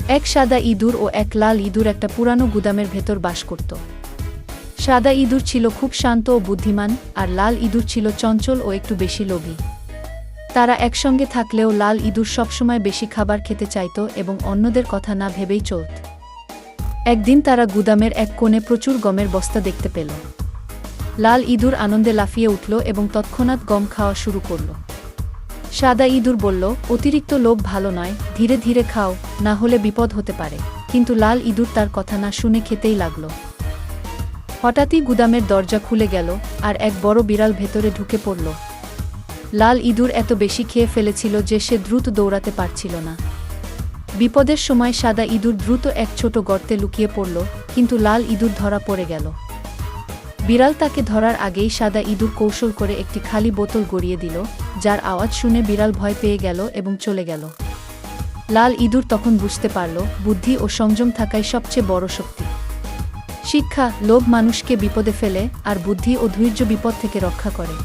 এক সাদা ইঁদুর ও এক লাল ইঁদুর একটা পুরানো গুদামের ভেতর বাস করত। সাদা ইঁদুর ছিল খুব শান্ত ও বুদ্ধিমান, আর লাল ইঁদুর ছিল চঞ্চল ও একটু বেশি লোভী। তারা একসঙ্গে থাকলেও লাল ইঁদুর সবসময় বেশি খাবার খেতে চাইত এবং অন্যদের কথা না ভেবেই চলত। একদিন তারা গুদামের এক কোণে প্রচুর গমের বস্তা দেখতে পেল। লাল ইঁদুর আনন্দে লাফিয়ে উঠল এবং তৎক্ষণাৎ গম খাওয়া শুরু করল। সাদা ইঁদুর বলল, অতিরিক্ত লোভ ভালো নয়, ধীরে ধীরে খাও, না হলে বিপদ হতে পারে। কিন্তু লাল ইঁদুর তার কথা না শুনে খেতেই লাগল। হঠাৎই গুদামের দরজা খুলে গেল, আর এক বড় বিড়াল ভেতরে ঢুকে পড়ল। লাল ইঁদুর এত বেশি খেয়ে ফেলেছিল যে সে দ্রুত দৌড়াতে পারছিল না। বিপদের সময় সাদা ইঁদুর দ্রুত এক ছোট গর্তে লুকিয়ে পড়ল, কিন্তু লাল ইঁদুর ধরা পড়ে গেল। বিড়াল তাকে ধরার আগেই সাদা ইঁদুর কৌশল করে একটি খালি বোতল গড়িয়ে দিল, যার আওয়াজ শুনে বিড়াল ভয় পেয়ে গেল এবং চলে গেল। লাল ইঁদুর তখন বুঝতে পারল, বুদ্ধি ও সংযম থাকাই সবচেয়ে বড় শক্তি। শিক্ষা: লোভ মানুষকে বিপদে ফেলে, আর বুদ্ধি ও ধৈর্য বিপদ থেকে রক্ষা করে।